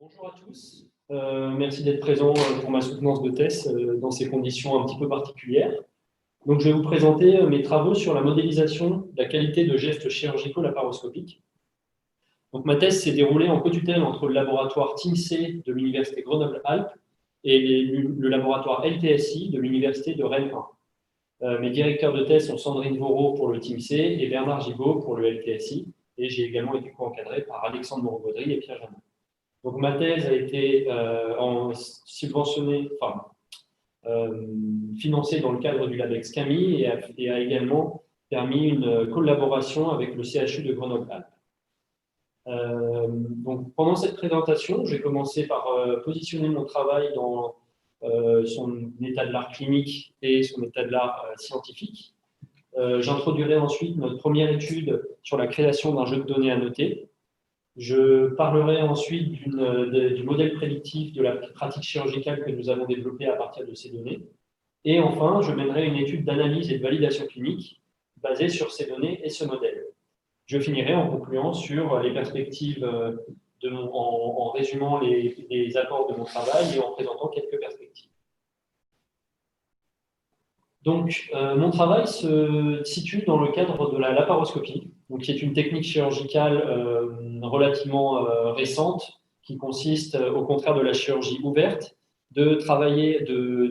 Bonjour à tous, merci d'être présents pour ma soutenance de thèse dans ces conditions un petit peu particulières. Donc, je vais vous présenter mes travaux sur la modélisation de la qualité de gestes chirurgicaux laparoscopiques. Donc, ma thèse s'est déroulée en cotutelle entre le laboratoire TIMC de l'Université Grenoble-Alpes et le laboratoire LTSI de l'Université de Rennes 1. Mes directeurs de thèse sont Sandrine Vaureau pour le TIMC et Bernard Gibaud pour le LTSI. Et j'ai également été co-encadré par Alexandre Moreau-Gaudry et Pierre Jamin. Donc, ma thèse a été subventionnée, financée dans le cadre du LabEx CAMI et a également permis une collaboration avec le CHU de Grenoble-Alpes. Donc, pendant cette présentation, j'ai commencé par positionner mon travail dans son état de l'art clinique et son état de l'art scientifique. J'introduirai ensuite notre première étude sur la création d'un jeu de données annoté. Je parlerai ensuite du modèle prédictif de la pratique chirurgicale que nous avons développé à partir de ces données. Et enfin, je mènerai une étude d'analyse et de validation clinique basée sur ces données et ce modèle. Je finirai en concluant sur les perspectives, en résumant les apports de mon travail et en présentant quelques perspectives. Donc, mon travail se situe dans le cadre de la laparoscopie, donc, qui est une technique chirurgicale relativement récente, qui consiste, au contraire de la chirurgie ouverte, de travailler,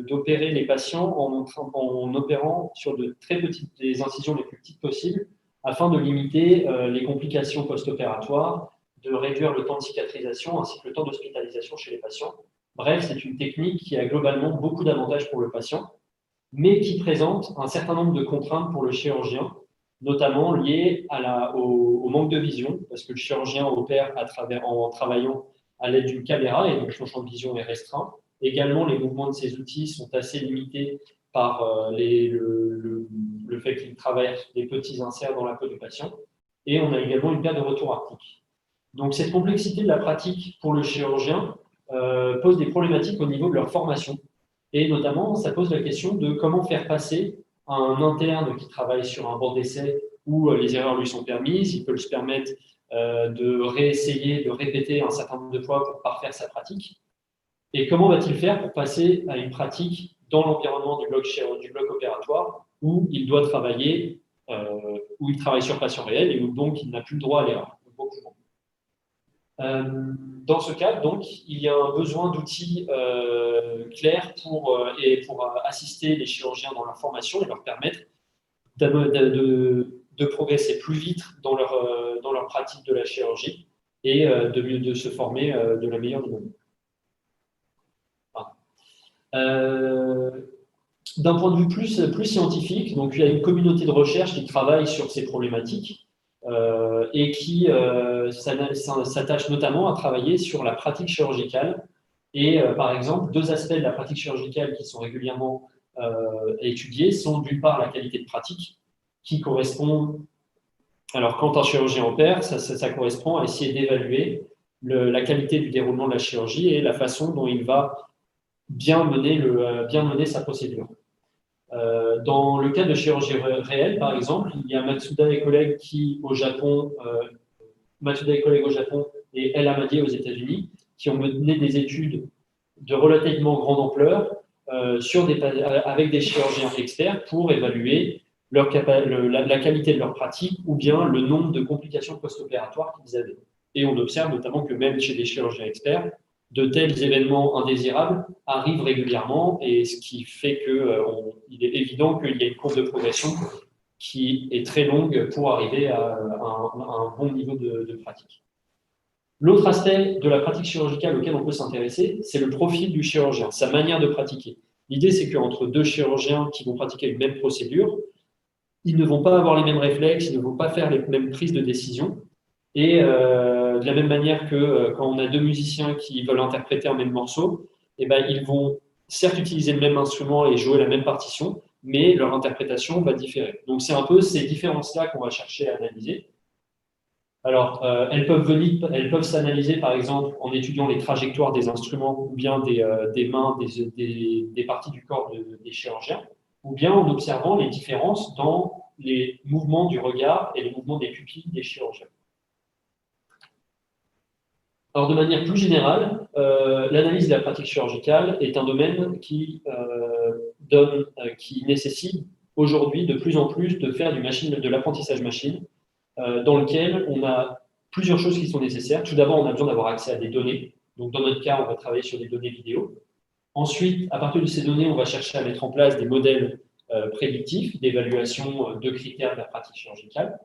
d'opérer les patients en opérant sur des incisions les plus petites possibles, afin de limiter les complications post-opératoires, de réduire le temps de cicatrisation ainsi que le temps d'hospitalisation chez les patients. Bref, c'est une technique qui a globalement beaucoup d'avantages pour le patient, mais qui présente un certain nombre de contraintes pour le chirurgien, notamment liées au manque de vision, parce que le chirurgien opère en travaillant à l'aide d'une caméra, et donc son champ de vision est restreint. Également, les mouvements de ces outils sont assez limités par le fait qu'il travaille des petits inserts dans la peau du patient. Et on a également une perte de retour haptique. Donc, cette complexité de la pratique pour le chirurgien pose des problématiques au niveau de leur formation. Et notamment, ça pose la question de comment faire passer à un interne qui travaille sur un banc d'essai où les erreurs lui sont permises, il peut se permettre de réessayer, de répéter un certain nombre de fois pour parfaire sa pratique. Et comment va-t-il faire pour passer à une pratique dans l'environnement du bloc opératoire où il doit travailler, où il travaille sur patient réel et où donc il n'a plus le droit à l'erreur. Dans ce cadre, donc, il y a un besoin d'outils clairs pour assister les chirurgiens dans leur formation et leur permettre de progresser plus vite dans leur pratique de la chirurgie et de se former de la meilleure manière. D'un point de vue plus scientifique, donc, il y a une communauté de recherche qui travaille sur ces problématiques et qui s'attache notamment à travailler sur la pratique chirurgicale. Et par exemple, deux aspects de la pratique chirurgicale qui sont régulièrement étudiés sont d'une part la qualité de pratique, qui correspond, alors quand un chirurgien opère, ça correspond à essayer d'évaluer la qualité du déroulement de la chirurgie et la façon dont il va bien mener sa procédure. Dans le cas de chirurgie réelle, par exemple, il y a Matsuda et collègues au Japon et El Hamadi aux États-Unis qui ont mené des études de relativement grande ampleur avec des chirurgiens experts pour évaluer la qualité de leur pratique ou bien le nombre de complications post-opératoires qu'ils avaient. Et on observe notamment que même chez des chirurgiens experts, de tels événements indésirables arrivent régulièrement, et ce qui fait qu'il est évident qu'il y a une courbe de progression qui est très longue pour arriver à un bon niveau de pratique. L'autre aspect de la pratique chirurgicale auquel on peut s'intéresser, c'est le profil du chirurgien, sa manière de pratiquer. L'idée, c'est qu'entre deux chirurgiens qui vont pratiquer une même procédure, ils ne vont pas avoir les mêmes réflexes, ils ne vont pas faire les mêmes prises de décision. Et de la même manière que quand on a deux musiciens qui veulent interpréter un même morceau, eh ben, ils vont certes utiliser le même instrument et jouer la même partition, mais leur interprétation va différer. Donc, c'est un peu ces différences-là qu'on va chercher à analyser. Alors, elles peuvent s'analyser, par exemple, en étudiant les trajectoires des instruments ou bien des mains, des parties du corps des chirurgiens, ou bien en observant les différences dans les mouvements du regard et les mouvements des pupilles des chirurgiens. Alors, de manière plus générale, l'analyse de la pratique chirurgicale est un domaine qui nécessite aujourd'hui de plus en plus de faire de l'apprentissage machine, dans lequel on a plusieurs choses qui sont nécessaires. Tout d'abord, on a besoin d'avoir accès à des données. Donc, dans notre cas, on va travailler sur des données vidéo. Ensuite, à partir de ces données, on va chercher à mettre en place des modèles prédictifs d'évaluation de critères de la pratique chirurgicale.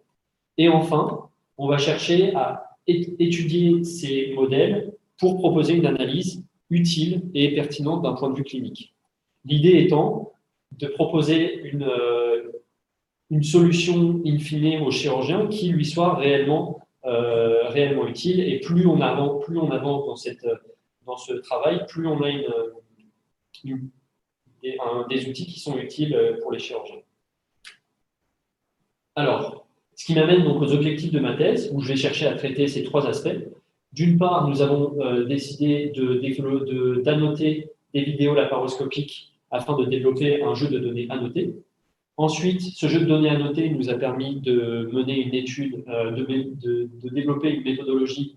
Et enfin, on va chercher à étudier ces modèles pour proposer une analyse utile et pertinente d'un point de vue clinique. L'idée étant de proposer une solution in fine au chirurgien qui lui soit réellement utile. Et plus on avance dans ce travail, plus on a des outils qui sont utiles pour les chirurgiens. Alors, ce qui m'amène donc aux objectifs de ma thèse, où je vais chercher à traiter ces trois aspects. D'une part, nous avons décidé d'annoter des vidéos laparoscopiques afin de développer un jeu de données annoté. Ensuite, ce jeu de données annoté nous a permis de mener une étude, de développer une méthodologie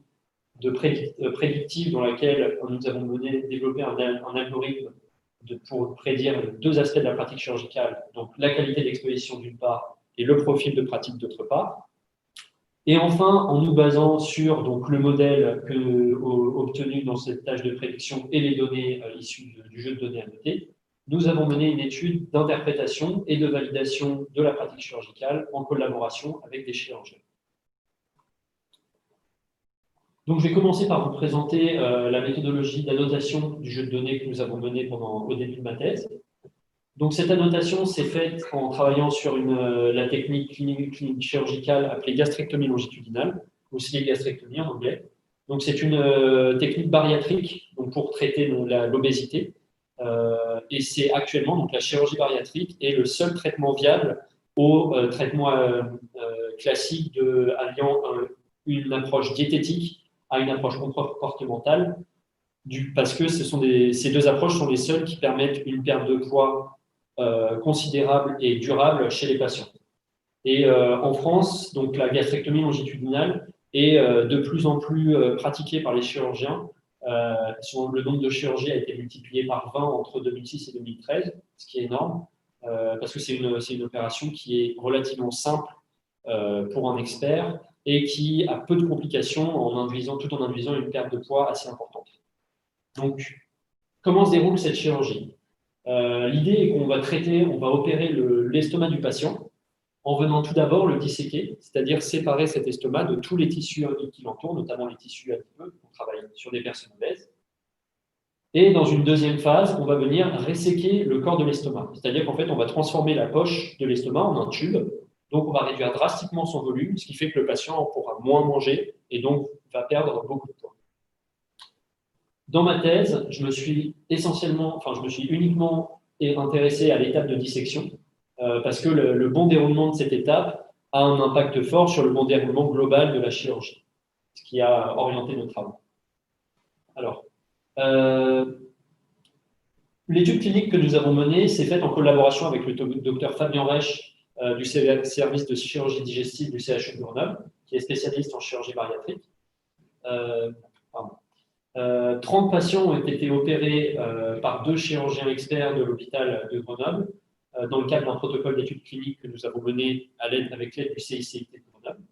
prédictive dans laquelle nous avons développé un algorithme pour prédire deux aspects de la pratique chirurgicale, donc la qualité d'exposition d'une part et le profil de pratique d'autre part. Et enfin, en nous basant sur donc, le modèle obtenu dans cette tâche de prédiction et les données issues du jeu de données annoté, nous avons mené une étude d'interprétation et de validation de la pratique chirurgicale en collaboration avec des chirurgiens. Donc, je vais commencer par vous présenter la méthodologie d'annotation du jeu de données que nous avons mené au début de ma thèse. Donc, cette annotation s'est faite en travaillant sur la technique clinique chirurgicale appelée gastrectomie longitudinale, aussi gastrectomie en anglais. Donc, c'est une technique bariatrique donc pour traiter l'obésité. Et c'est actuellement, donc la chirurgie bariatrique est le seul traitement viable au traitement classique alliant une approche diététique à une approche comportementale, parce que ces deux approches sont les seules qui permettent une perte de poids considérable et durable chez les patients. Et en France, donc la gastrectomie longitudinale est de plus en plus pratiquée par les chirurgiens. Le nombre de chirurgies a été multiplié par 20 entre 2006 et 2013, ce qui est énorme, parce que c'est une opération qui est relativement simple pour un expert et qui a peu de complications tout en induisant une perte de poids assez importante. Donc, comment se déroule cette chirurgie? L'idée est qu'on va opérer l'estomac du patient en venant tout d'abord le disséquer, c'est-à-dire séparer cet estomac de tous les tissus qui l'entourent, notamment les tissus adipeux. On travaille sur des personnes obèses. Et dans une deuxième phase, on va venir resséquer le corps de l'estomac, c'est-à-dire qu'en fait, on va transformer la poche de l'estomac en un tube. Donc, on va réduire drastiquement son volume, ce qui fait que le patient pourra moins manger et donc va perdre beaucoup de poids. Dans ma thèse, je me suis uniquement intéressé à l'étape de dissection, parce que le bon déroulement de cette étape a un impact fort sur le bon déroulement global de la chirurgie, ce qui a orienté nos travaux. Alors, l'étude clinique que nous avons menée s'est faite en collaboration avec le docteur Fabien Reich du service de chirurgie digestive du CHU de Grenoble, qui est spécialiste en chirurgie bariatrique. 30 patients ont été opérés par 2 chirurgiens experts de l'hôpital de Grenoble dans le cadre d'un protocole d'études cliniques que nous avons mené avec l'aide du CICIT de Grenoble.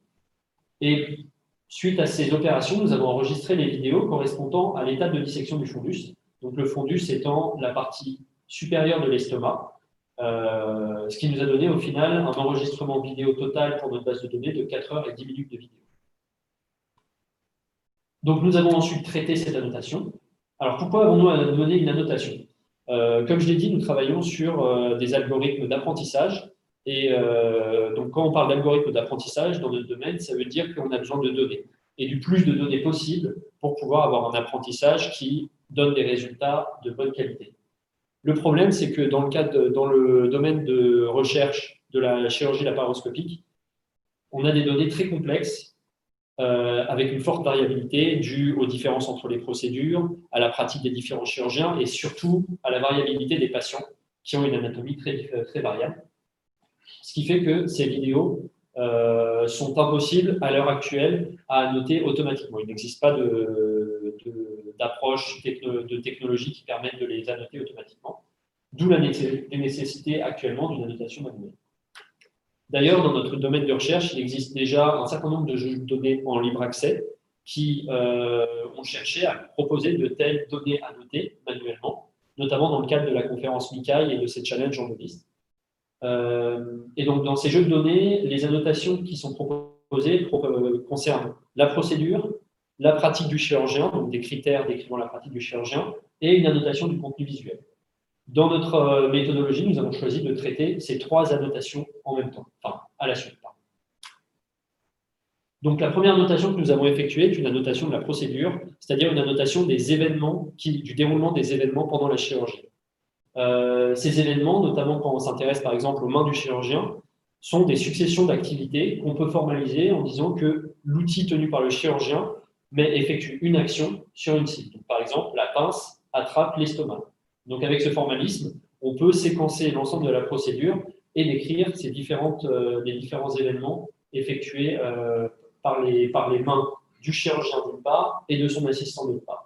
Et suite à ces opérations, nous avons enregistré les vidéos correspondant à l'étape de dissection du fondus. Donc le fondus étant la partie supérieure de l'estomac, ce qui nous a donné au final un enregistrement vidéo total pour notre base de données de 4 heures et 10 minutes de vidéo. Donc, nous avons ensuite traité cette annotation. Alors, pourquoi avons-nous mené une annotation? Comme je l'ai dit, nous travaillons sur des algorithmes d'apprentissage. Et donc, quand on parle d'algorithmes d'apprentissage dans notre domaine, ça veut dire qu'on a besoin de données. Et du plus de données possible pour pouvoir avoir un apprentissage qui donne des résultats de bonne qualité. Le problème, c'est que dans le domaine de recherche de la chirurgie laparoscopique, on a des données très complexes avec une forte variabilité due aux différences entre les procédures, à la pratique des différents chirurgiens et surtout à la variabilité des patients qui ont une anatomie très variable. Ce qui fait que ces vidéos sont impossibles à l'heure actuelle à annoter automatiquement. Il n'existe pas d'approche de technologie qui permette de les annoter automatiquement, d'où la nécessité actuellement d'une annotation manuelle. D'ailleurs, dans notre domaine de recherche, il existe déjà un certain nombre de jeux de données en libre accès qui ont cherché à proposer de telles données annotées manuellement, notamment dans le cadre de la conférence MICAI et de ses challenges en lobbyiste. Et donc, dans ces jeux de données, les annotations qui sont proposées concernent la procédure, la pratique du chirurgien, donc des critères décrivant la pratique du chirurgien, et une annotation du contenu visuel. Dans notre méthodologie, nous avons choisi de traiter ces trois annotations en même temps, enfin, à la suite. Pardon. Donc, la première annotation que nous avons effectuée est une annotation de la procédure, c'est-à-dire une annotation des événements, du déroulement des événements pendant la chirurgie. Ces événements, notamment quand on s'intéresse par exemple aux mains du chirurgien, sont des successions d'activités qu'on peut formaliser en disant que l'outil tenu par le chirurgien effectue une action sur une cible. Donc, par exemple, la pince attrape l'estomac. Donc, avec ce formalisme, on peut séquencer l'ensemble de la procédure et décrire les différents événements effectués par les mains du chirurgien d'une part et de son assistant d'autre part.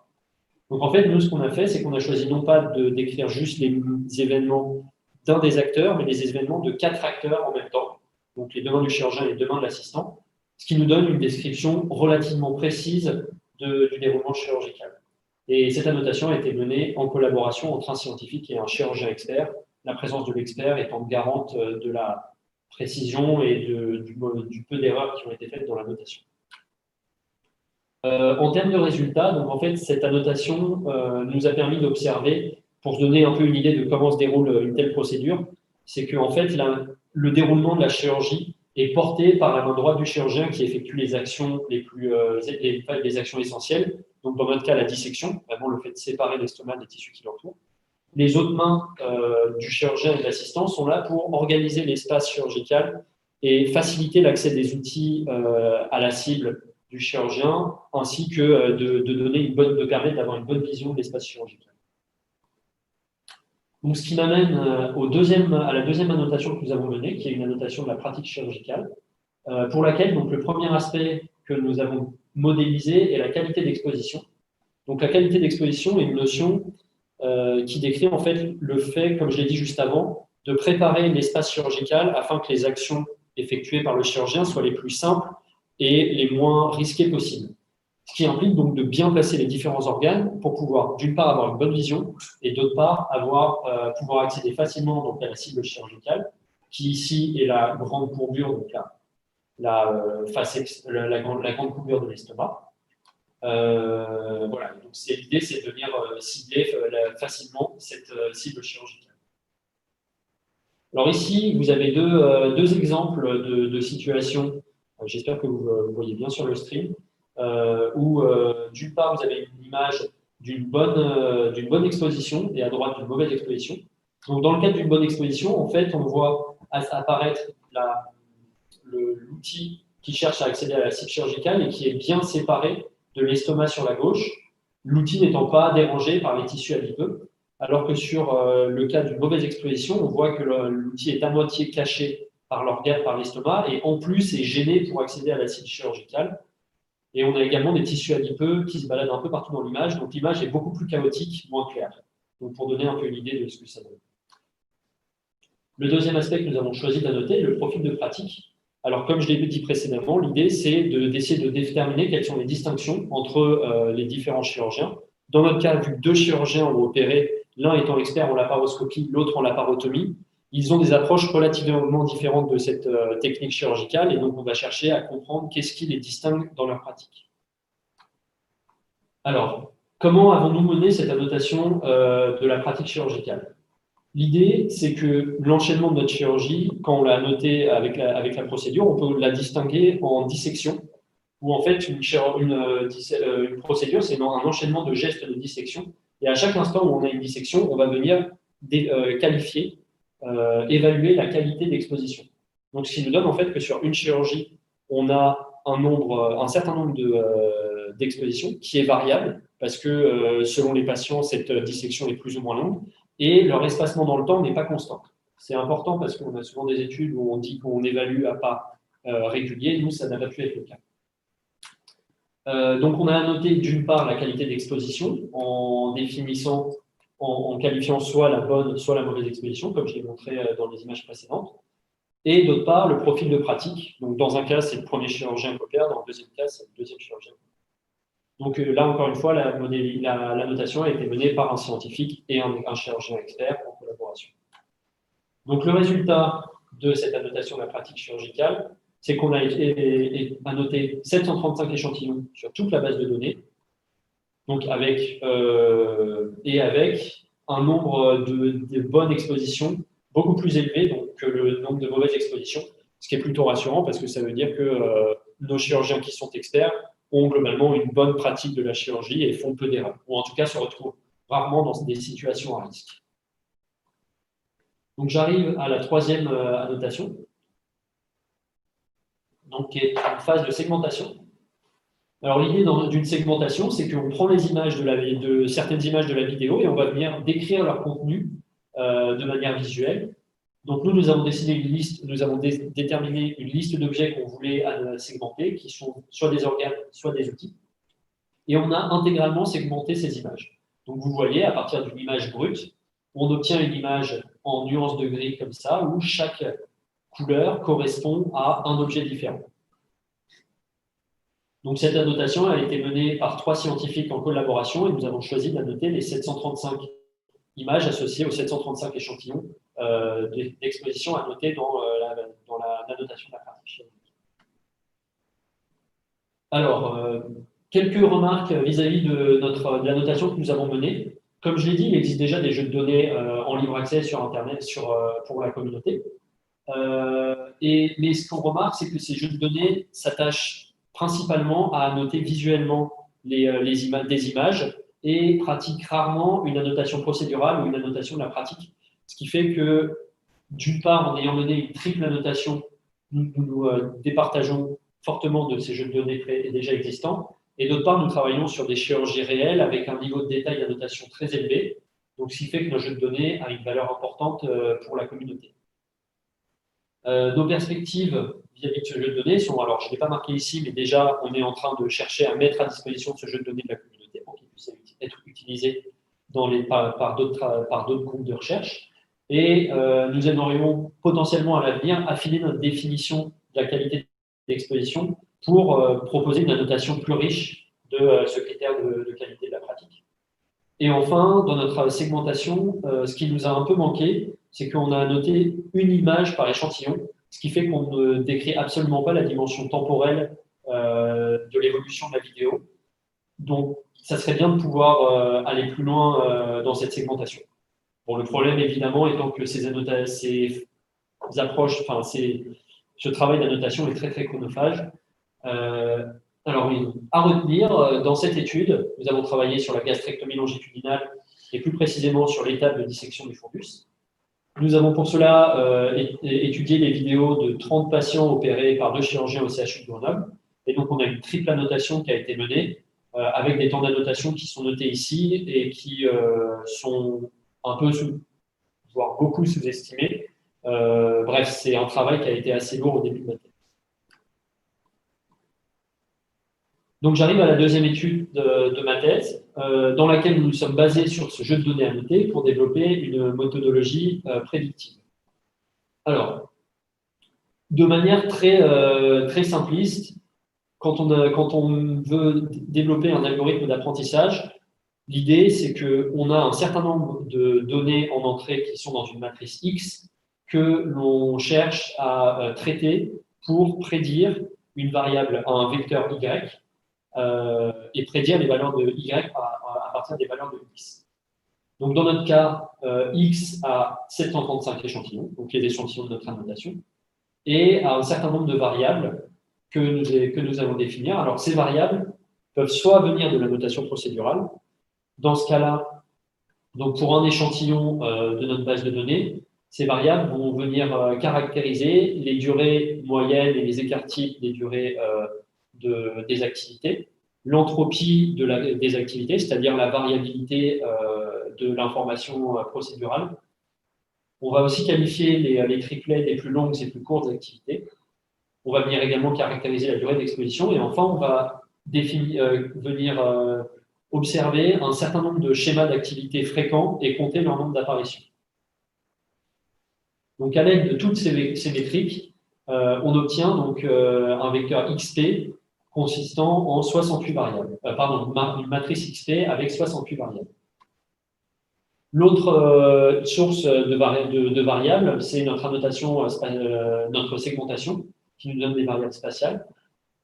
Donc, en fait, nous, ce qu'on a fait, c'est qu'on a choisi non pas de décrire juste les événements d'un des acteurs, mais des événements de 4 acteurs en même temps. Donc, les deux mains du chirurgien et les deux mains de l'assistant, ce qui nous donne une description relativement précise du déroulement chirurgical. Et cette annotation a été menée en collaboration entre un scientifique et un chirurgien expert, la présence de l'expert étant garante de la précision et du peu d'erreurs qui ont été faites dans l'annotation. En termes de résultats, donc en fait, cette annotation nous a permis d'observer, pour se donner un peu une idée de comment se déroule une telle procédure, c'est que en fait, le déroulement de la chirurgie est porté par la main droite du chirurgien qui effectue les actions les actions essentielles. Donc dans notre cas, la dissection, vraiment le fait de séparer l'estomac des tissus qui l'entourent. Les autres mains du chirurgien et de l'assistant sont là pour organiser l'espace chirurgical et faciliter l'accès des outils à la cible du chirurgien, ainsi que de permettre d'avoir une bonne vision de l'espace chirurgical. Donc, ce qui m'amène à la deuxième annotation que nous avons menée, qui est une annotation de la pratique chirurgicale, pour laquelle donc, le premier aspect que nous avons modélisé est la qualité d'exposition. Donc, la qualité d'exposition est une notion qui décrit en fait le fait, comme je l'ai dit juste avant, de préparer l'espace chirurgical afin que les actions effectuées par le chirurgien soient les plus simples et les moins risquées possibles. Ce qui implique donc de bien placer les différents organes pour pouvoir, d'une part, avoir une bonne vision et d'autre part, pouvoir accéder facilement donc, à la cible chirurgicale, qui ici est la grande courbure, donc la grande courbure de l'estomac. Voilà, donc l'idée, c'est de venir cibler facilement cette cible chirurgicale. Alors ici, vous avez deux exemples de situations. J'espère que vous voyez bien sur le stream, où d'une part, vous avez une image d'une bonne exposition et à droite d'une mauvaise exposition. Donc, dans le cadre d'une bonne exposition, en fait, on voit apparaître l'outil qui cherche à accéder à la cible chirurgicale et qui est bien séparé de l'estomac sur la gauche, l'outil n'étant pas dérangé par les tissus adipeux, alors que sur le cas d'une mauvaise exposition, on voit que l'outil est à moitié caché par l'organe, par l'estomac, et en plus est gêné pour accéder à la cible chirurgicale. Et on a également des tissus adipeux qui se baladent un peu partout dans l'image, donc l'image est beaucoup plus chaotique, moins claire. Donc pour donner un peu une idée de ce que ça donne. Le deuxième aspect que nous avons choisi d'annoter est le profil de pratique. Alors comme je l'ai dit précédemment, l'idée c'est d'essayer de déterminer quelles sont les distinctions entre les différents chirurgiens. Dans notre cas, vu que 2 chirurgiens ont opéré, l'un étant expert en laparoscopie, l'autre en laparotomie, ils ont des approches relativement différentes de cette technique chirurgicale et donc on va chercher à comprendre qu'est-ce qui les distingue dans leur pratique. Alors, comment avons-nous mené cette annotation de la pratique chirurgicale? L'idée, c'est que l'enchaînement de notre chirurgie, quand on l'a annoté avec la procédure, on peut la distinguer en dissection, où en fait une procédure, c'est un enchaînement de gestes de dissection, et à chaque instant où on a une dissection, on va venir qualifier, évaluer la qualité d'exposition. Donc, ce qui nous donne en fait que sur une chirurgie, on a un certain nombre d'expositions qui est variable, parce que selon les patients, cette dissection est plus ou moins longue, et leur espacement dans le temps n'est pas constant. C'est important parce qu'on a souvent des études où on dit qu'on évalue à pas régulier. Nous, ça n'a pas pu être le cas. Donc, on a annoté d'une part la qualité d'exposition en définissant, en qualifiant soit la bonne, soit la mauvaise exposition, comme je l'ai montré dans les images précédentes. Et d'autre part, le profil de pratique. Donc, dans un cas, c'est le premier chirurgien coopère, dans le deuxième cas, c'est le deuxième chirurgien. Donc là, encore une fois, la notation a été menée par un scientifique et un chirurgien expert en collaboration. Donc, le résultat de cette annotation de la pratique chirurgicale, c'est qu'on a annoté 735 échantillons sur toute la base de données, donc avec un nombre de bonnes expositions beaucoup plus élevé donc, que le nombre de mauvaises expositions, ce qui est plutôt rassurant parce que ça veut dire que nos chirurgiens qui sont experts ont globalement une bonne pratique de la chirurgie et font peu d'erreurs, ou en tout cas se retrouvent rarement dans des situations à risque. Donc j'arrive à la troisième annotation, donc, qui est une phase de segmentation. Alors l'idée d'une segmentation, c'est qu'on prend les images de certaines images de la vidéo et on va venir décrire leur contenu de manière visuelle. Donc nous avons décidé une liste, nous avons déterminé une liste d'objets qu'on voulait segmenter, qui sont soit des organes, soit des outils. Et on a intégralement segmenté ces images. Donc vous voyez, à partir d'une image brute, on obtient une image en nuances de gris comme ça, où chaque couleur correspond à un objet différent. Donc cette annotation a été menée par 3 scientifiques en collaboration et nous avons choisi d'annoter les 735 images associées aux 735 échantillons d'exposition annotées dans l'annotation de la pratique chirurgicale. Alors, quelques remarques vis-à-vis de l'annotation que nous avons menée. Comme je l'ai dit, il existe déjà des jeux de données en libre accès sur Internet pour la communauté. Mais ce qu'on remarque, c'est que ces jeux de données s'attachent principalement à annoter visuellement des images et pratiquent rarement une annotation procédurale ou une annotation de la pratique. Ce qui fait que, d'une part, en ayant mené une triple annotation, nous départageons fortement de ces jeux de données déjà existants. Et d'autre part, nous travaillons sur des chirurgies réelles avec un niveau de détail d'annotation très élevé, donc ce qui fait que nos jeux de données a une valeur importante pour la communauté. Nos perspectives vis-à-vis de ce jeu de données sont, alors je ne l'ai pas marqué ici, mais déjà on est en train de chercher à mettre à disposition ce jeu de données de la communauté pour qu'il puisse être utilisé par d'autres groupes de recherche. Et nous aimerions potentiellement à l'avenir affiner notre définition de la qualité d'exposition pour proposer une annotation plus riche de ce critère de qualité de la pratique. Et enfin, dans notre segmentation, ce qui nous a un peu manqué, c'est qu'on a annoté une image par échantillon, ce qui fait qu'on ne décrit absolument pas la dimension temporelle de l'évolution de la vidéo. Donc, ça serait bien de pouvoir aller plus loin dans cette segmentation. Bon, le problème, évidemment, étant que ces approches, enfin, ce travail d'annotation est très, très chronophage. Alors, à retenir, dans cette étude, nous avons travaillé sur la gastrectomie longitudinale et plus précisément sur l'étape de dissection du fundus. Nous avons pour cela étudié les vidéos de 30 patients opérés par 2 chirurgiens au CHU de Grenoble. Et donc, on a une triple annotation qui a été menée avec des temps d'annotation qui sont notés ici et qui sont un peu, voire beaucoup sous-estimés. Bref, c'est un travail qui a été assez lourd au début de ma thèse. Donc, j'arrive à la deuxième étude de ma thèse, dans laquelle nous nous sommes basés sur ce jeu de données annoté pour développer une méthodologie prédictive. Alors, de manière très simpliste, quand on veut développer un algorithme d'apprentissage, l'idée, c'est qu'on a un certain nombre de données en entrée qui sont dans une matrice X que l'on cherche à traiter pour prédire une variable, un vecteur Y, et prédire les valeurs de Y à partir des valeurs de X. Donc, dans notre cas, X a 735 échantillons, donc les échantillons de notre annotation, et a un certain nombre de variables que nous allons définir. Alors, ces variables peuvent soit venir de la notation procédurale. Dans ce cas-là, donc pour un échantillon de notre base de données, ces variables vont venir caractériser les durées moyennes et les écarts types des durées des activités, l'entropie des activités, c'est-à-dire la variabilité de l'information procédurale. On va aussi qualifier les triplets des plus longues et plus courtes activités. On va venir également caractériser la durée d'exposition. Et enfin, on va venir observer un certain nombre de schémas d'activité fréquents et compter leur nombre d'apparitions. Donc, à l'aide de toutes ces métriques, on obtient donc un vecteur XP consistant en 68 variables. Une matrice XP avec 68 variables. L'autre source de variables, c'est notre annotation, notre segmentation, qui nous donne des variables spatiales.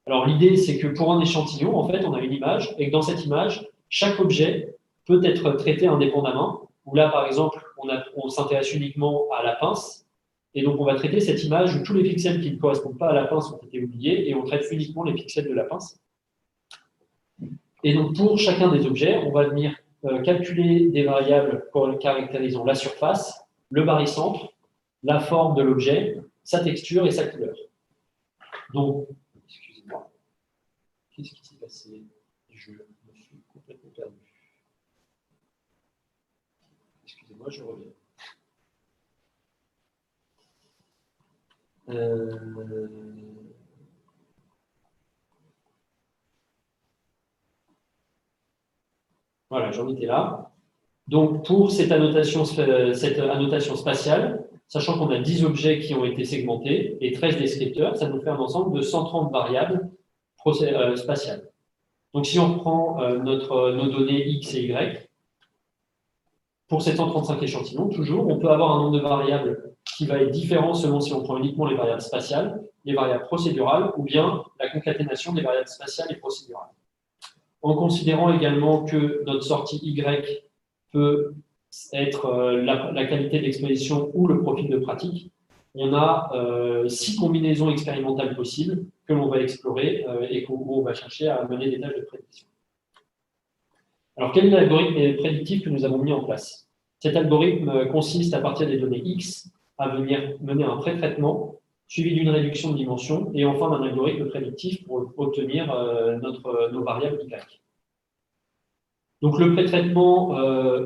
Alors, l'idée, c'est que pour un échantillon, en fait, on a une image, et que dans cette image, chaque objet peut être traité indépendamment. Où là, par exemple, on s'intéresse uniquement à la pince, et donc on va traiter cette image où tous les pixels qui ne correspondent pas à la pince ont été oubliés, et on traite uniquement les pixels de la pince. Et donc, pour chacun des objets, on va venir calculer des variables caractérisant la surface, le barycentre, la forme de l'objet, sa texture et sa couleur. Donc, excusez-moi, qu'est-ce qui s'est passé? Je me suis complètement perdu. Excusez-moi, je reviens. Voilà, j'en étais là. Donc, pour cette annotation spatiale, sachant qu'on a 10 objets qui ont été segmentés et 13 descripteurs, ça nous fait un ensemble de 130 variables spatiales. Donc, si on reprend nos données X et Y, pour ces 135 échantillons, toujours, on peut avoir un nombre de variables qui va être différent selon si on prend uniquement les variables spatiales, les variables procédurales, ou bien la concaténation des variables spatiales et procédurales. En considérant également que notre sortie Y peut être la qualité d'exposition ou le profil de pratique, on a 6 combinaisons expérimentales possibles que l'on va explorer et où on va chercher à mener des tâches de prédiction. Alors, quel est l'algorithme prédictif que nous avons mis en place? Cet algorithme consiste, à partir des données X, à venir mener un pré-traitement suivi d'une réduction de dimension et enfin d'un algorithme prédictif pour obtenir nos variables Y. Donc, le pré-traitement,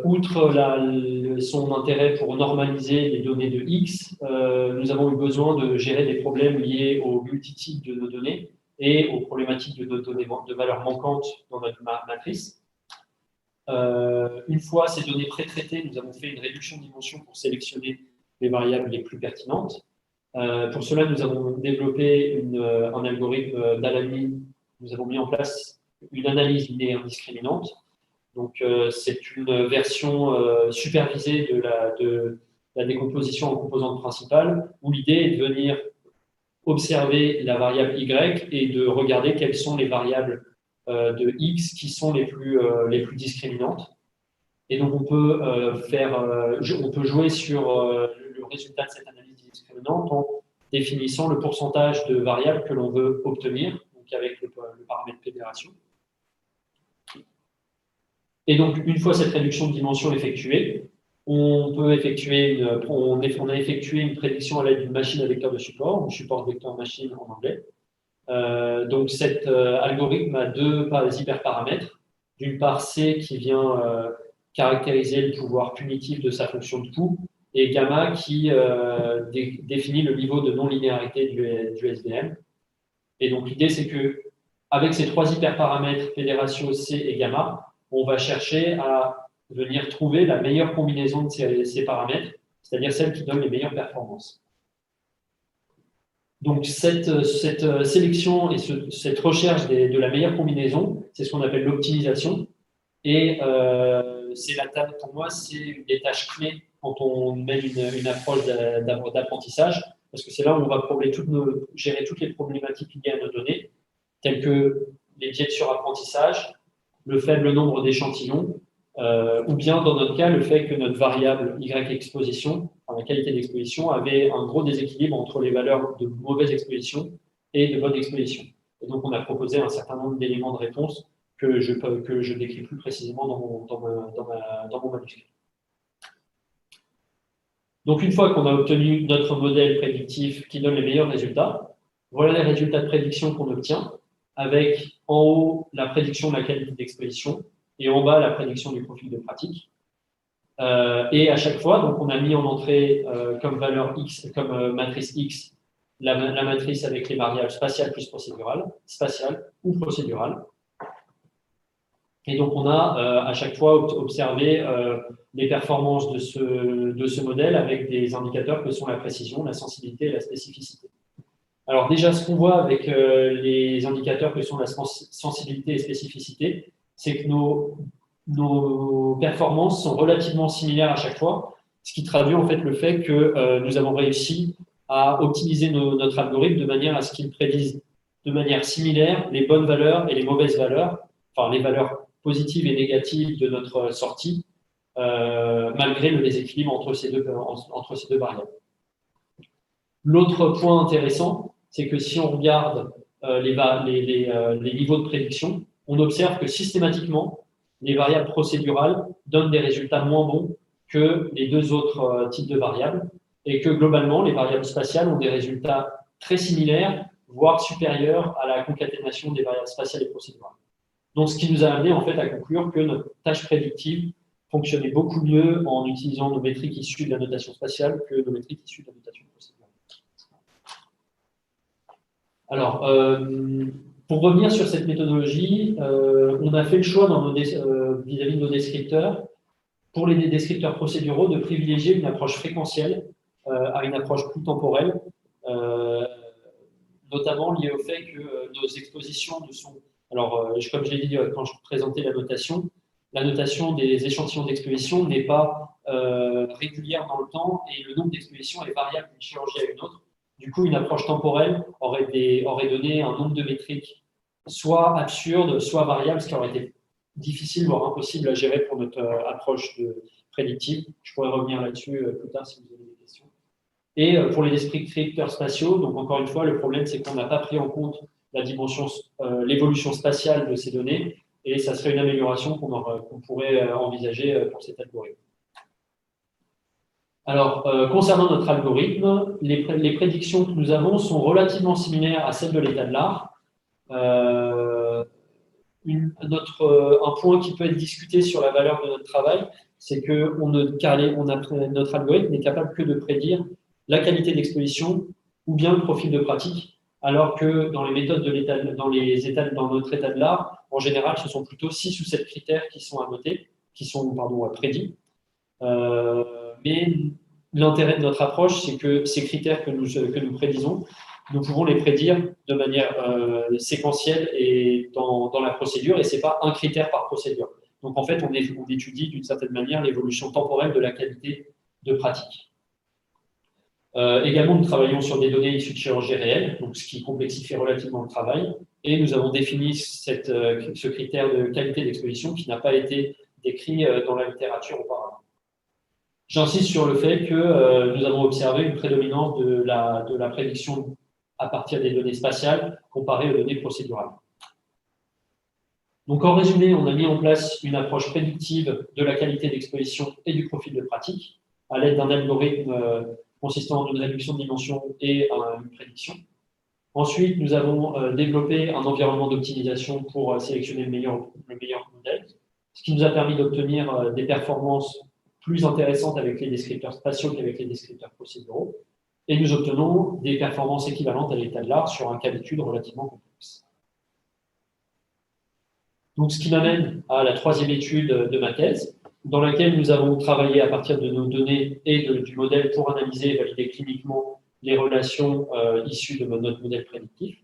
outre son intérêt pour normaliser les données de X, nous avons eu besoin de gérer des problèmes liés aux multitypes de nos données et aux problématiques de valeurs manquantes dans notre matrice. Une fois ces données pré-traitées, nous avons fait une réduction de dimension pour sélectionner les variables les plus pertinentes. Pour cela, nous avons développé un algorithme d'Alamy. Nous avons mis en place une analyse linéaire discriminante. Donc, c'est une version supervisée de la décomposition en composantes principales, où l'idée est de venir observer la variable Y et de regarder quelles sont les variables de X qui sont les plus discriminantes. Et donc, on peut jouer sur le résultat de cette analyse discriminante en définissant le pourcentage de variables que l'on veut obtenir, donc avec le paramètre fédération. Et donc, une fois cette réduction de dimension effectuée, on a effectué une prédiction à l'aide d'une machine à vecteur de support, ou support vecteur machine en anglais. Donc, cet algorithme a deux hyperparamètres. D'une part, C qui vient caractériser le pouvoir punitif de sa fonction de coût, et gamma qui définit le niveau de non-linéarité du SVM. Et donc, l'idée, c'est que avec ces trois hyperparamètres, fédération, C et gamma, on va chercher à venir trouver la meilleure combinaison de ces paramètres, c'est-à-dire celle qui donne les meilleures performances. Donc, cette sélection et cette recherche de la meilleure combinaison, c'est ce qu'on appelle l'optimisation. Et pour moi, c'est une des tâches clés quand on mène une approche d'apprentissage, parce que c'est là où on va gérer toutes les problématiques liées à nos données, telles que les biais de surapprentissage, le faible nombre d'échantillons, ou bien dans notre cas, le fait que notre variable Y exposition, enfin, la qualité d'exposition, avait un gros déséquilibre entre les valeurs de mauvaise exposition et de bonne exposition. Et donc, on a proposé un certain nombre d'éléments de réponse que je décris plus précisément dans mon manuscrit. Donc, une fois qu'on a obtenu notre modèle prédictif qui donne les meilleurs résultats, voilà les résultats de prédiction qu'on obtient, avec en haut la prédiction de la qualité d'exposition et en bas la prédiction du profil de pratique. Et à chaque fois, donc on a mis en entrée comme valeur X, comme matrice X, la matrice avec les variables spatiales plus procédurales, spatiales ou procédurales. Et donc, on a à chaque fois observé les performances de ce modèle avec des indicateurs que sont la précision, la sensibilité et la spécificité. Alors déjà, ce qu'on voit avec les indicateurs que sont la sensibilité et spécificité, c'est que nos performances sont relativement similaires à chaque fois, ce qui traduit en fait le fait que nous avons réussi à optimiser notre algorithme de manière à ce qu'il prédise de manière similaire les bonnes valeurs et les mauvaises valeurs, enfin les valeurs positives et négatives de notre sortie, malgré le déséquilibre entre ces deux variables. L'autre point intéressant, c'est que si on regarde les niveaux de prédiction, on observe que systématiquement, les variables procédurales donnent des résultats moins bons que les deux autres types de variables, et que globalement, les variables spatiales ont des résultats très similaires, voire supérieurs à la concaténation des variables spatiales et procédurales. Donc, ce qui nous a amené en fait à conclure que notre tâche prédictive fonctionnait beaucoup mieux en utilisant nos métriques issues de la notation spatiale que nos métriques issues de la notation procédurale. Alors, pour revenir sur cette méthodologie, on a fait le choix vis-à-vis de nos descripteurs, pour les descripteurs procéduraux, de privilégier une approche fréquentielle à une approche plus temporelle, notamment liée au fait que nos expositions ne sont... Alors, comme je l'ai dit quand je présentais la notation des échantillons d'exposition n'est pas régulière dans le temps et le nombre d'expositions est variable d'une chirurgie à une autre. Du coup, une approche temporelle aurait donné un nombre de métriques soit absurde, soit variable, ce qui aurait été difficile, voire impossible à gérer pour notre approche prédictive. Je pourrais revenir là-dessus plus tard si vous avez des questions. Et pour les descripteurs spatiaux, donc encore une fois, le problème, c'est qu'on n'a pas pris en compte la dimension, l'évolution spatiale de ces données, et ça serait une amélioration qu'on pourrait envisager pour cet algorithme. Alors, concernant notre algorithme, les prédictions que nous avons sont relativement similaires à celles de l'état de l'art. Un point qui peut être discuté sur la valeur de notre travail, c'est que notre algorithme n'est capable que de prédire la qualité d'exposition ou bien le profil de pratique, alors que dans les méthodes dans notre état de l'art, en général, ce sont plutôt 6 ou 7 critères qui sont à noter, qui sont prédits. Mais l'intérêt de notre approche, c'est que ces critères que nous prédisons, nous pouvons les prédire de manière séquentielle et dans la procédure, et ce n'est pas un critère par procédure. Donc, en fait, on étudie d'une certaine manière l'évolution temporelle de la qualité de pratique. Également, nous travaillons sur des données issues de chirurgie réelle, donc ce qui complexifie relativement le travail, et nous avons défini ce critère de qualité d'exposition qui n'a pas été décrit dans la littérature auparavant. J'insiste sur le fait que nous avons observé une prédominance de la prédiction à partir des données spatiales comparée aux données procédurales. Donc, en résumé, on a mis en place une approche prédictive de la qualité d'exposition et du profil de pratique à l'aide d'un algorithme consistant en une réduction de dimension et une prédiction. Ensuite, nous avons développé un environnement d'optimisation pour sélectionner le meilleur modèle, ce qui nous a permis d'obtenir des performances plus intéressantes avec les descripteurs spatiaux qu'avec les descripteurs procéduraux. Et nous obtenons des performances équivalentes à l'état de l'art sur un cas d'étude relativement complexe. Donc, ce qui m'amène à la troisième étude de ma thèse, dans laquelle nous avons travaillé à partir de nos données et du modèle pour analyser et valider cliniquement les relations issues de notre modèle prédictif.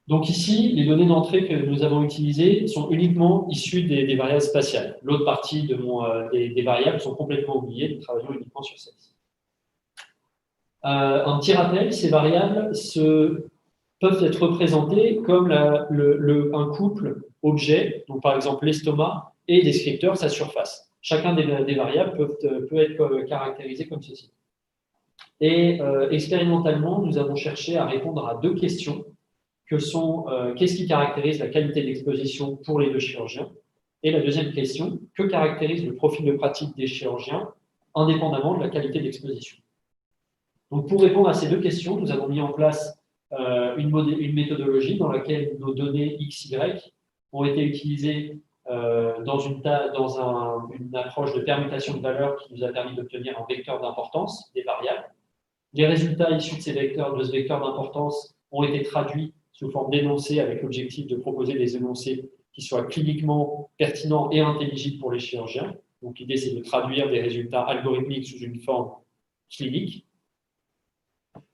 Donc ici, les données d'entrée que nous avons utilisées sont uniquement issues des variables spatiales. L'autre partie des variables sont complètement oubliées, nous travaillons uniquement sur celles-ci. Un petit rappel, ces variables peuvent être représentées comme un couple objet, donc par exemple l'estomac et descripteur, sa surface. Chacun des variables peut être caractérisé comme ceci. Et expérimentalement, nous avons cherché à répondre à deux questions que sont qu'est-ce qui caractérise la qualité d'exposition pour les deux chirurgiens, et la deuxième question, que caractérise le profil de pratique des chirurgiens indépendamment de la qualité d'exposition. Donc, pour répondre à ces deux questions, nous avons mis en place une méthodologie dans laquelle nos données XY ont été utilisées dans une approche de permutation de valeurs qui nous a permis d'obtenir un vecteur d'importance des variables. Les résultats issus de ce vecteur d'importance, ont été traduits sous forme d'énoncés avec l'objectif de proposer des énoncés qui soient cliniquement pertinents et intelligibles pour les chirurgiens. Donc l'idée, c'est de traduire des résultats algorithmiques sous une forme clinique.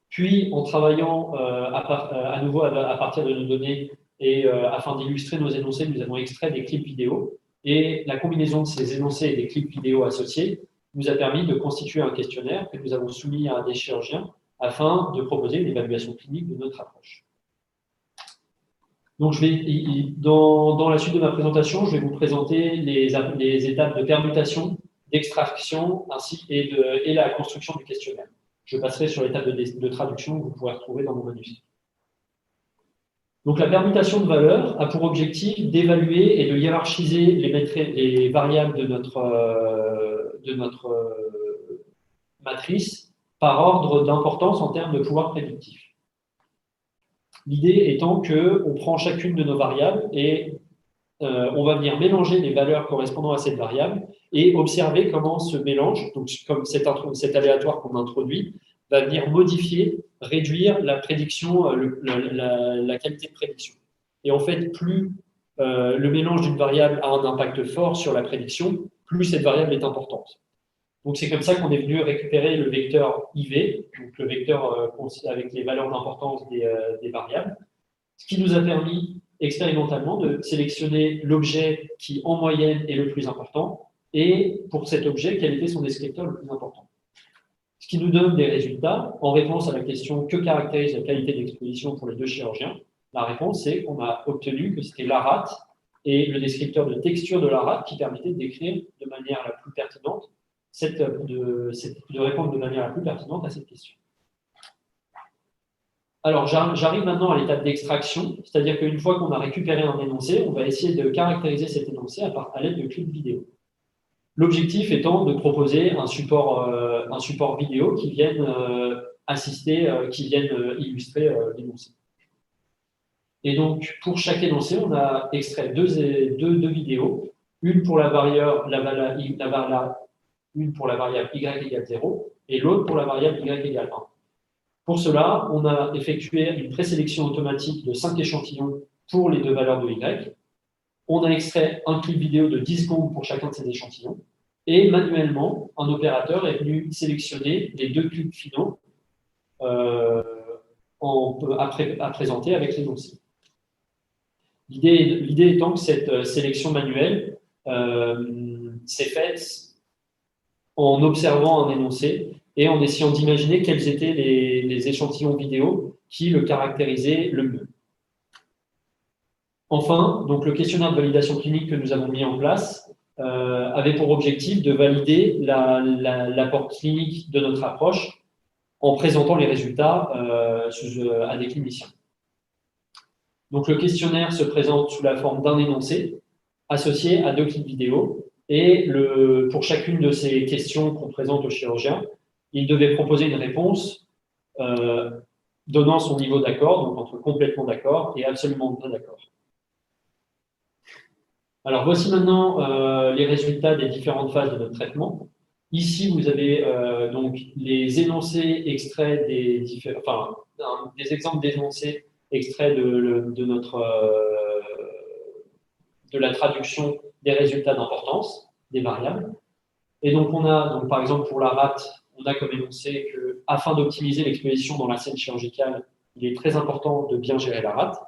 Puis, en travaillant à nouveau à partir de nos données et afin d'illustrer nos énoncés, nous avons extrait des clips vidéo. Et la combinaison de ces énoncés et des clips vidéo associés nous a permis de constituer un questionnaire que nous avons soumis à des chirurgiens afin de proposer une évaluation clinique de notre approche. Donc, dans la suite de ma présentation, je vais vous présenter les étapes de permutation, d'extraction et la construction du questionnaire. Je passerai sur l'étape de traduction que vous pourrez retrouver dans mon manuscrit. Donc, la permutation de valeurs a pour objectif d'évaluer et de hiérarchiser les variables de notre matrice par ordre d'importance en termes de pouvoir prédictif. L'idée étant qu'on prend chacune de nos variables et on va venir mélanger les valeurs correspondant à cette variable et observer comment ce mélange, donc comme cet aléatoire qu'on introduit, va venir modifier, réduire la prédiction, la qualité de prédiction. Et en fait, plus le mélange d'une variable a un impact fort sur la prédiction, plus cette variable est importante. Donc c'est comme ça qu'on est venu récupérer le vecteur IV, donc le vecteur avec les valeurs d'importance des variables, ce qui nous a permis expérimentalement de sélectionner l'objet qui, en moyenne, est le plus important, et pour cet objet, quel était son descripteur le plus important. Ce qui nous donne des résultats en réponse à la question que caractérise la qualité d'exposition pour les deux chirurgiens. La réponse, c'est qu'on a obtenu que c'était l'ARAT et le descripteur de texture de l'ARAT qui permettait de décrire de manière la plus pertinente, de répondre de manière la plus pertinente à cette question. Alors, j'arrive maintenant à l'étape d'extraction, c'est-à-dire qu'une fois qu'on a récupéré un énoncé, on va essayer de caractériser cet énoncé à l'aide de clips vidéo. L'objectif étant de proposer un support vidéo qui vienne illustrer l'énoncé. Et donc, pour chaque énoncé, on a extrait deux vidéos, une pour la variable y égale 0 et l'autre pour la variable y égale 1. Pour cela, on a effectué une présélection automatique de 5 échantillons pour les deux valeurs de y. On a extrait un clip vidéo de 10 secondes pour chacun de ces échantillons. Et manuellement, un opérateur est venu sélectionner les deux clips finaux à présenter avec l'énoncé. L'idée étant que cette sélection manuelle s'est faite en observant un énoncé et en essayant d'imaginer quels étaient les échantillons vidéo qui le caractérisaient le mieux. Enfin, donc le questionnaire de validation clinique que nous avons mis en place avait pour objectif de valider l'apport clinique de notre approche en présentant les résultats à des cliniciens. Donc le questionnaire se présente sous la forme d'un énoncé associé à 2 clips vidéo et pour chacune de ces questions qu'on présente au chirurgien, il devait proposer une réponse donnant son niveau d'accord, donc entre complètement d'accord et absolument pas d'accord. Alors, voici maintenant les résultats des différentes phases de notre traitement. Ici, vous avez donc les énoncés extraits des exemples d'énoncés extraits de la traduction des résultats d'importance, des variables. Et donc, on a, par exemple, pour la rate, on a comme énoncé qu'afin d'optimiser l'exposition dans la scène chirurgicale, il est très important de bien gérer la rate.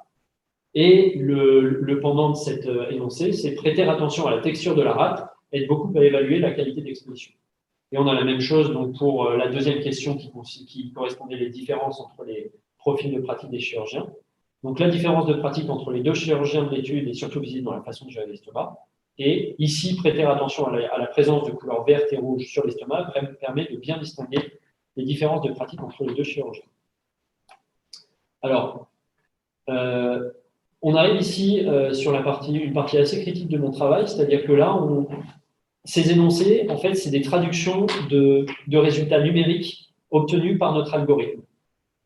Et le pendant de cet énoncé, c'est prêter attention à la texture de la rate et beaucoup à évaluer la qualité d'exposition. Et on a la même chose donc, pour la deuxième question qui correspondait les différences entre les profils de pratique des chirurgiens. Donc la différence de pratique entre les deux chirurgiens de l'étude est surtout visible dans la façon de gérer l'estomac. Et ici, prêter attention à la présence de couleurs vertes et rouges sur l'estomac permet de bien distinguer les différences de pratique entre les deux chirurgiens. Alors, on arrive ici sur une partie assez critique de mon travail, c'est-à-dire que là, ces énoncés, en fait, c'est des traductions de résultats numériques obtenus par notre algorithme.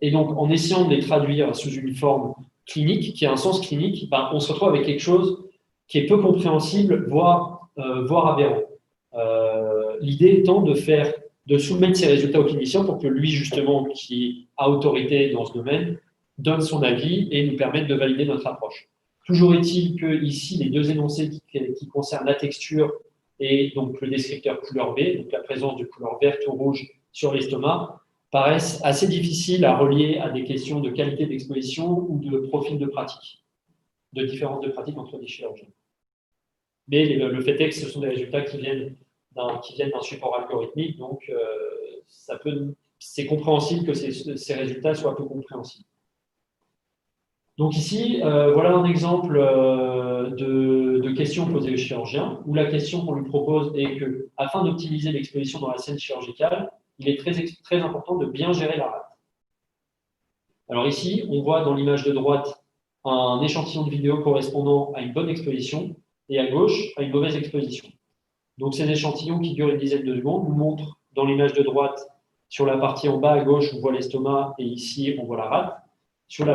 Et donc, en essayant de les traduire sous une forme clinique, qui a un sens clinique, on se retrouve avec quelque chose qui est peu compréhensible, voire aberrant. L'idée étant de faire de soumettre ses résultats au clinicien pour que lui, justement, qui a autorité dans ce domaine, donne son avis et nous permette de valider notre approche. Toujours est-il que ici, les deux énoncés qui concernent la texture et donc le descripteur couleur B, donc la présence de couleur verte ou rouge sur l'estomac, paraissent assez difficiles à relier à des questions de qualité d'exposition ou de profil de pratique, de différence de pratique entre les chirurgiens. Mais le fait est que ce sont des résultats qui viennent d'un support algorithmique, donc c'est compréhensible que ces résultats soient peu compréhensibles. Donc ici, voilà un exemple de question posée au chirurgien, où la question qu'on lui propose est que, afin d'optimiser l'exposition dans la scène chirurgicale, il est très important de bien gérer la rate. Alors ici, on voit dans l'image de droite un échantillon de vidéo correspondant à une bonne exposition, et à gauche, à une mauvaise exposition. Donc ces échantillons qui durent une dizaine de secondes nous montrent dans l'image de droite, sur la partie en bas à gauche, on voit l'estomac, et ici, on voit la rate. Sur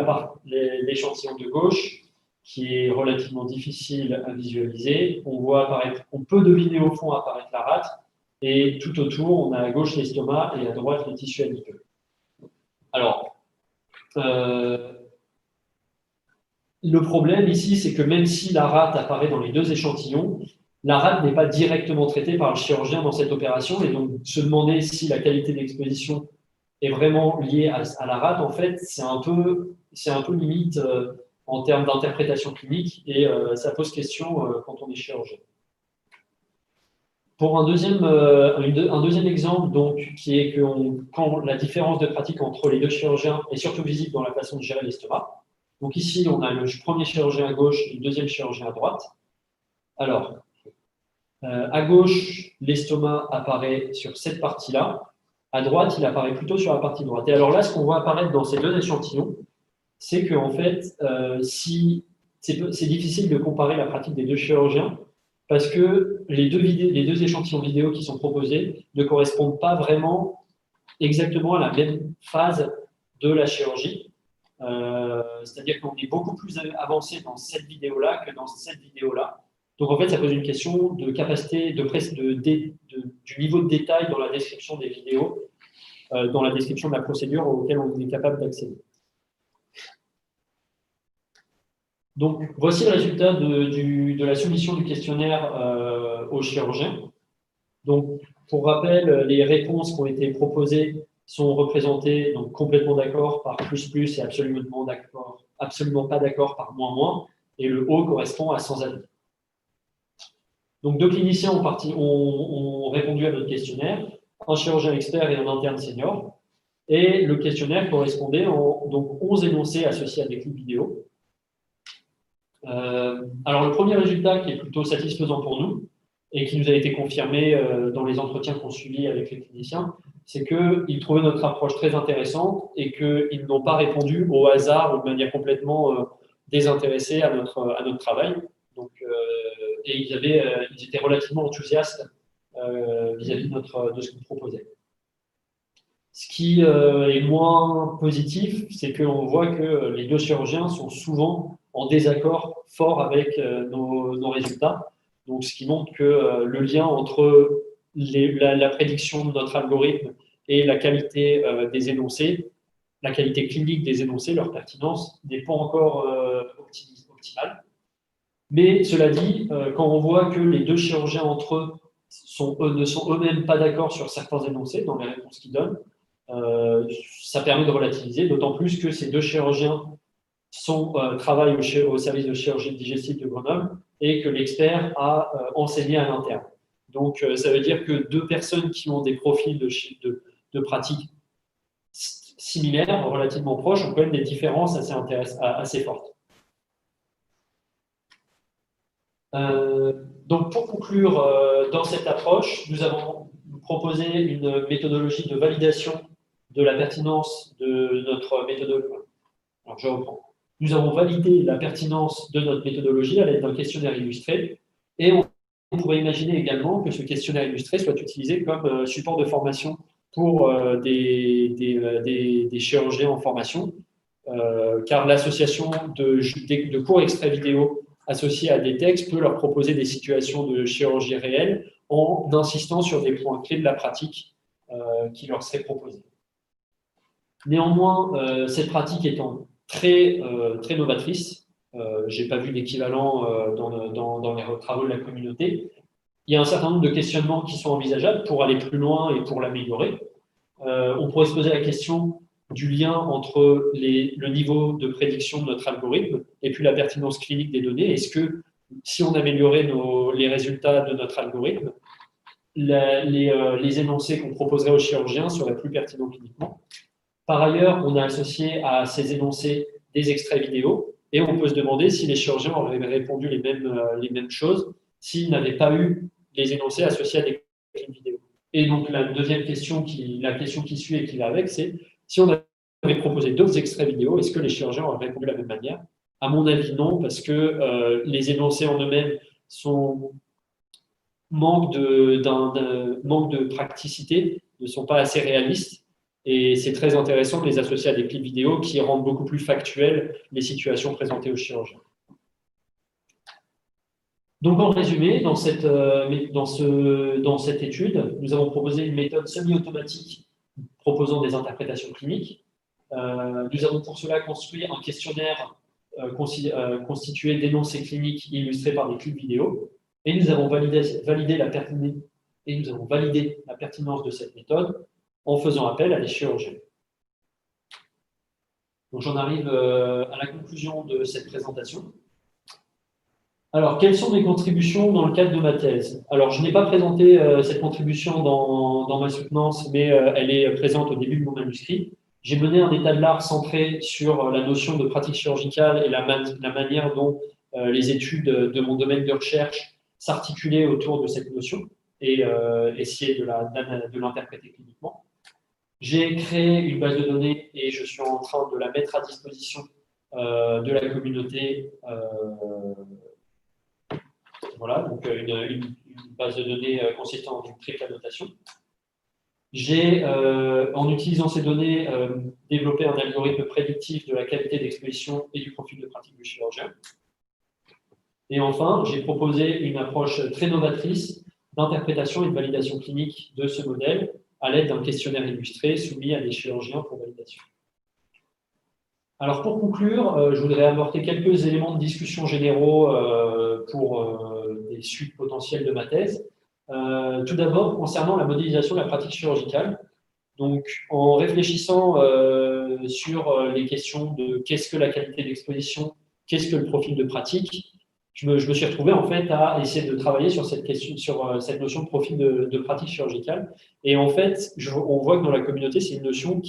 l'échantillon de gauche, qui est relativement difficile à visualiser, on peut deviner au fond apparaître la rate, et tout autour, on a à gauche l'estomac et à droite le tissu adipeux. Alors, le problème ici, c'est que même si la rate apparaît dans les deux échantillons, la rate n'est pas directement traitée par le chirurgien dans cette opération, et donc se demander si la qualité d'exposition est vraiment liée à la rate, en fait, c'est un peu limite en termes d'interprétation clinique, et ça pose question quand on est chirurgien. Pour un deuxième exemple, donc, qui est que quand la différence de pratique entre les deux chirurgiens est surtout visible dans la façon de gérer l'estomac. Donc ici, on a le premier chirurgien à gauche et le deuxième chirurgien à droite. Alors, à gauche, l'estomac apparaît sur cette partie-là. À droite, il apparaît plutôt sur la partie droite. Et alors là, ce qu'on voit apparaître dans ces deux échantillons, c'est qu'en fait, c'est difficile de comparer la pratique des deux chirurgiens parce que les deux échantillons vidéo qui sont proposés ne correspondent pas vraiment exactement à la même phase de la chirurgie. C'est-à-dire qu'on est beaucoup plus avancé dans cette vidéo-là que dans cette vidéo-là. Donc en fait, ça pose une question de capacité, du niveau de détail dans la description des vidéos, dans la description de la procédure auquel on est capable d'accéder. Donc voici le résultat de la soumission du questionnaire au chirurgien. Donc pour rappel, les réponses qui ont été proposées sont représentées donc complètement d'accord par plus et absolument pas d'accord par moins, et le haut correspond à sans avis. Donc deux cliniciens ont répondu à notre questionnaire, un chirurgien expert et un interne senior, et le questionnaire correspondait donc 11 énoncés associés à des clips vidéo. Alors le premier résultat qui est plutôt satisfaisant pour nous, et qui nous a été confirmé dans les entretiens qu'on suivit avec les cliniciens, c'est qu'ils trouvaient notre approche très intéressante et qu'ils n'ont pas répondu au hasard ou de manière complètement désintéressée à notre travail. Donc, et ils étaient relativement enthousiastes vis-à-vis de ce qu'on proposait. Ce qui est moins positif, c'est qu'on voit que les deux chirurgiens sont souvent en désaccord fort avec nos résultats. Donc, ce qui montre que le lien entre la prédiction de notre algorithme et la qualité des énoncés, la qualité clinique des énoncés, leur pertinence, n'est pas encore optimale. Mais cela dit, quand on voit que les deux chirurgiens entre eux ne sont eux-mêmes pas d'accord sur certains énoncés dans les réponses qu'ils donnent, ça permet de relativiser, d'autant plus que ces deux chirurgiens travaillent au service de chirurgie digestive de Grenoble et que l'expert a enseigné à l'interne. Donc, ça veut dire que deux personnes qui ont des profils de pratique similaires, relativement proches, ont quand même des différences assez fortes. Donc, pour conclure, dans cette approche, nous avons proposé une méthodologie de validation de la pertinence de notre méthodologie. Alors, je reprends. Nous avons validé la pertinence de notre méthodologie à l'aide d'un questionnaire illustré et on pourrait imaginer également que ce questionnaire illustré soit utilisé comme support de formation pour des chirurgiens en formation, car l'association de cours extraits vidéo associés à des textes peut leur proposer des situations de chirurgie réelle en insistant sur des points clés de la pratique qui leur serait proposée. Néanmoins, cette pratique étant très novatrice, je n'ai pas vu d'équivalent dans les travaux de la communauté, il y a un certain nombre de questionnements qui sont envisageables pour aller plus loin et pour l'améliorer. On pourrait se poser la question du lien entre le niveau de prédiction de notre algorithme et puis la pertinence clinique des données. Est-ce que si on améliorait les résultats de notre algorithme, les énoncés qu'on proposerait aux chirurgiens seraient plus pertinents cliniquement? Par ailleurs, on a associé à ces énoncés des extraits vidéo et on peut se demander si les chirurgiens auraient répondu les mêmes choses s'ils n'avaient pas eu les énoncés associés à des clips vidéo. Et donc, la question qui suit et qui va avec, c'est si on avait proposé d'autres extraits vidéo, est-ce que les chirurgiens auraient répondu de la même manière? À mon avis, non, parce que les énoncés en eux-mêmes manquent de praticité, ne sont pas assez réalistes. Et c'est très intéressant de les associer à des clips vidéo qui rendent beaucoup plus factuelles les situations présentées aux chirurgiens. Donc, en résumé, dans cette étude, nous avons proposé une méthode semi-automatique proposant des interprétations cliniques. Nous avons pour cela construit un questionnaire constitué d'énoncés cliniques illustrés par des clips vidéo. Et nous avons validé la pertinence de cette méthode en faisant appel à des chirurgiens. Donc, j'en arrive à la conclusion de cette présentation. Alors, quelles sont mes contributions dans le cadre de ma thèse? Alors, je n'ai pas présenté cette contribution dans ma soutenance, mais elle est présente au début de mon manuscrit. J'ai mené un état de l'art centré sur la notion de pratique chirurgicale et la manière dont les études de mon domaine de recherche s'articulaient autour de cette notion et essayer de l'interpréter cliniquement. J'ai créé une base de données et je suis en train de la mettre à disposition de la communauté. Voilà, donc une base de données consistant en une triple annotation. J'ai, en utilisant ces données, développé un algorithme prédictif de la qualité d'exposition et du profil de pratique du chirurgien. Et enfin, j'ai proposé une approche très novatrice d'interprétation et de validation clinique de ce modèle à l'aide d'un questionnaire illustré soumis à des chirurgiens pour validation. Alors pour conclure, je voudrais apporter quelques éléments de discussion généraux pour des suites potentielles de ma thèse. Tout d'abord, concernant la modélisation de la pratique chirurgicale. Donc, en réfléchissant sur les questions de qu'est-ce que la qualité d'exposition, qu'est-ce que le profil de pratique, je me suis retrouvé en fait à essayer de travailler sur cette cette notion de profil de pratique chirurgicale. Et en fait, on voit que dans la communauté, c'est une notion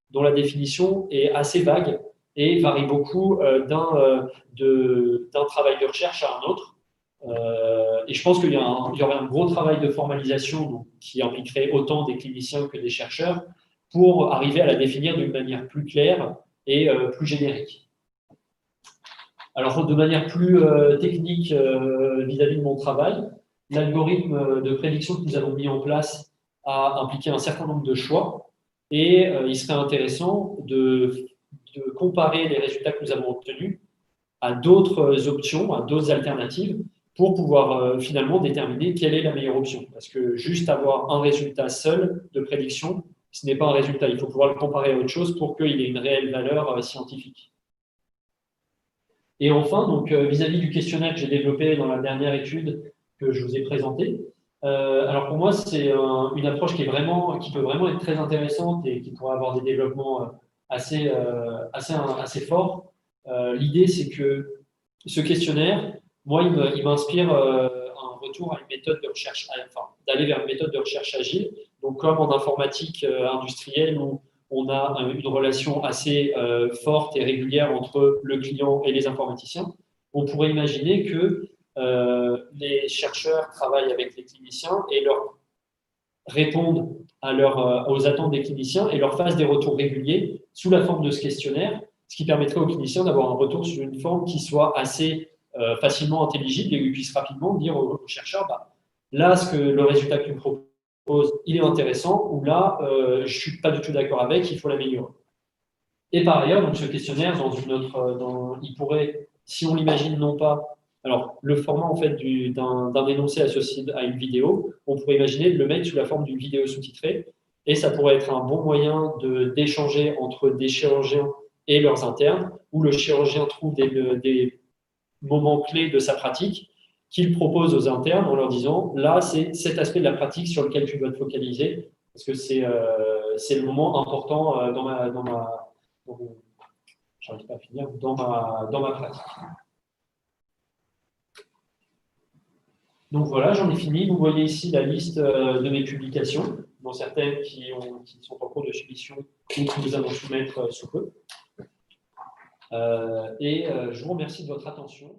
dont la définition est assez vague et varie beaucoup d'un travail de recherche à un autre. Et je pense qu'il y aurait un gros travail de formalisation donc, qui impliquerait autant des cliniciens que des chercheurs pour arriver à la définir d'une manière plus claire et plus générique. Alors, de manière plus technique vis-à-vis de mon travail, l'algorithme de prédiction que nous avons mis en place a impliqué un certain nombre de choix et il serait intéressant de comparer les résultats que nous avons obtenus à d'autres options, à d'autres alternatives pour pouvoir finalement déterminer quelle est la meilleure option. Parce que juste avoir un résultat seul de prédiction, ce n'est pas un résultat. Il faut pouvoir le comparer à autre chose pour qu'il ait une réelle valeur scientifique. Et enfin, donc vis-à-vis du questionnaire que j'ai développé dans la dernière étude que je vous ai présentée, alors pour moi, c'est une approche qui peut vraiment être très intéressante et qui pourrait avoir des développements assez forts. L'idée, c'est que ce questionnaire, moi, il m'inspire un retour à une méthode de recherche, enfin, d'aller vers une méthode de recherche agile. Donc, comme en informatique industrielle, où on a une relation assez forte et régulière entre le client et les informaticiens, on pourrait imaginer que les chercheurs travaillent avec les cliniciens et leur répondent aux attentes des cliniciens et leur fassent des retours réguliers sous la forme de ce questionnaire, ce qui permettrait aux cliniciens d'avoir un retour sur une forme qui soit assez facilement intelligible et où ils puissent rapidement dire aux chercheurs là, le résultat que tu me proposes, il est intéressant, ou là, je ne suis pas du tout d'accord avec, il faut l'améliorer. Et par ailleurs, donc, ce questionnaire, il pourrait, si on l'imagine non pas, alors le format en fait d'un énoncé associé à une vidéo, on pourrait imaginer de le mettre sous la forme d'une vidéo sous-titrée Et ça pourrait être un bon moyen d'échanger entre des chirurgiens et leurs internes, où le chirurgien trouve des moments clés de sa pratique qu'il propose aux internes en leur disant, là, c'est cet aspect de la pratique sur lequel tu dois te focaliser, parce que c'est le moment important j'arrive pas à finir, dans ma pratique. Donc voilà, j'en ai fini. Vous voyez ici la liste de mes publications, dont certaines qui sont en cours de submission ou que nous allons soumettre sous peu. Je vous remercie de votre attention.